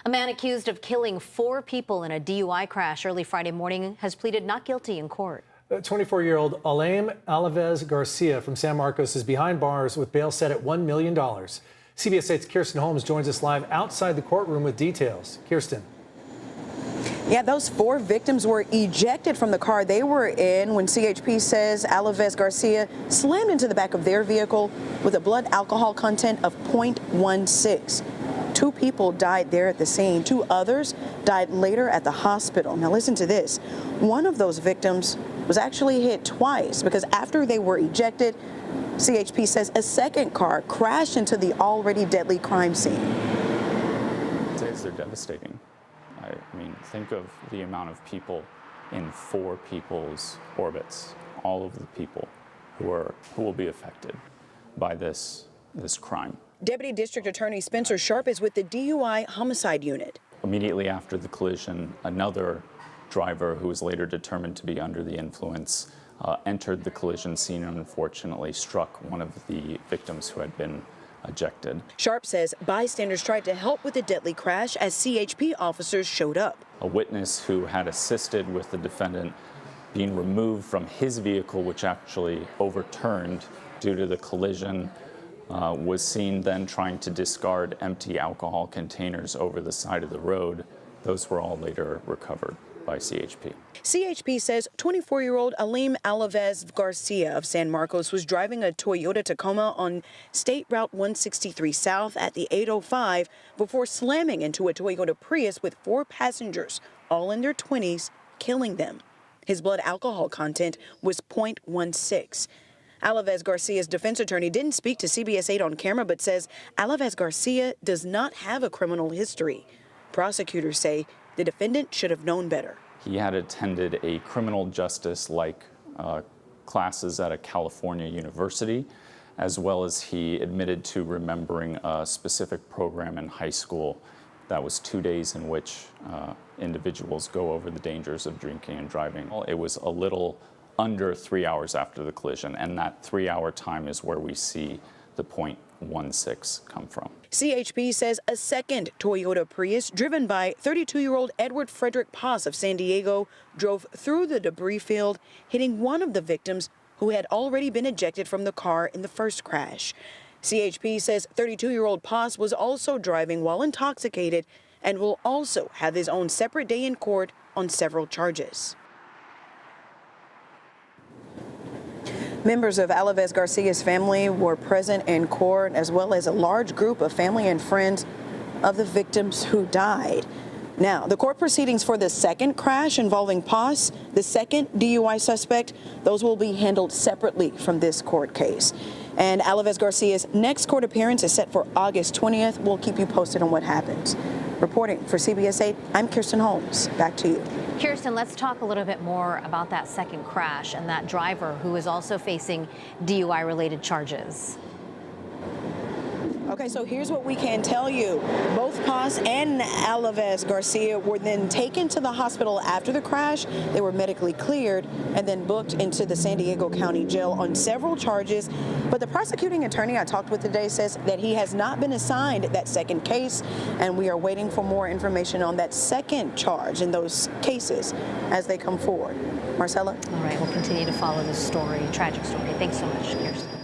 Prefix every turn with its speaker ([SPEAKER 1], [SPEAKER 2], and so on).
[SPEAKER 1] A man accused of killing 4 people in a DUI crash early Friday morning has pleaded not guilty in court.
[SPEAKER 2] 24-year-old Aleim Alvarez Garcia from San Marcos is behind bars with bail set at $1 million. CBS 8's Kirsten Holmes joins us live outside the courtroom with details. Kirsten.
[SPEAKER 3] Yeah, those 4 victims were ejected from the car they were in when CHP says Alvarez Garcia slammed into the back of their vehicle with a blood alcohol content of 0.16. 2 people died there at the scene. 2 others died later at the hospital. Now listen to this. One of those victims was actually hit twice because after they were ejected, CHP says a second car crashed into the already deadly crime scene.
[SPEAKER 4] They're devastating. I mean, think of the amount of people in 4 people's orbits, all of the people who will be affected by this crime.
[SPEAKER 3] Deputy District Attorney Spencer Sharp is with the DUI homicide unit.
[SPEAKER 4] Immediately after the collision, another driver who was later determined to be under the influence entered the collision scene and unfortunately struck one of the victims who had been ejected.
[SPEAKER 3] Sharp says bystanders tried to help with the deadly crash as CHP officers showed up.
[SPEAKER 4] A witness who had assisted with the defendant being removed from his vehicle, which actually overturned due to the collision, was seen then trying to discard empty alcohol containers over the side of the road. Those were all later recovered by CHP.
[SPEAKER 3] CHP says 24-year-old Aleim Alvarez Garcia of San Marcos was driving a Toyota Tacoma on State Route 163 South at the 805 before slamming into a Toyota Prius with 4 passengers, all in their 20s, killing them. His blood alcohol content was 0.16. Alvarez Garcia's defense attorney didn't speak to CBS 8 on camera, but says Alvarez Garcia does not have a criminal history. Prosecutors say the defendant should have known better.
[SPEAKER 4] He had attended a criminal justice-like classes at a California university, as well as he admitted to remembering a specific program in high school that was 2 days in which individuals go over the dangers of drinking and driving. It was a little under 3 hours after the collision, and that 3-hour time is where we see the 0.16 come from.
[SPEAKER 3] CHP says a second Toyota Prius driven by 32-year-old Edward Frederick Paz of San Diego drove through the debris field, hitting one of the victims who had already been ejected from the car in the first crash. CHP says 32-year-old Paz was also driving while intoxicated and will also have his own separate day in court on several charges. Members of Alvarez Garcia's family were present in court, as well as a large group of family and friends of the victims who died. Now, the court proceedings for the second crash involving Paz, the second DUI suspect, those will be handled separately from this court case. And Alvarez Garcia's next court appearance is set for August 20th. We'll keep you posted on what happens. Reporting for CBS 8, I'm Kirsten Holmes. Back to you.
[SPEAKER 1] Kirsten, let's talk a little bit more about that second crash and that driver who is also facing DUI-related charges.
[SPEAKER 3] Okay, so here's what we can tell you. Both Paz and Alvarez Garcia were then taken to the hospital after the crash. They were medically cleared and then booked into the San Diego County Jail on several charges. But the prosecuting attorney I talked with today says that he has not been assigned that second case, and we are waiting for more information on that second charge in those cases as they come forward. Marcella?
[SPEAKER 1] All right, we'll continue to follow this story, tragic story. Thanks so much, Kirsten.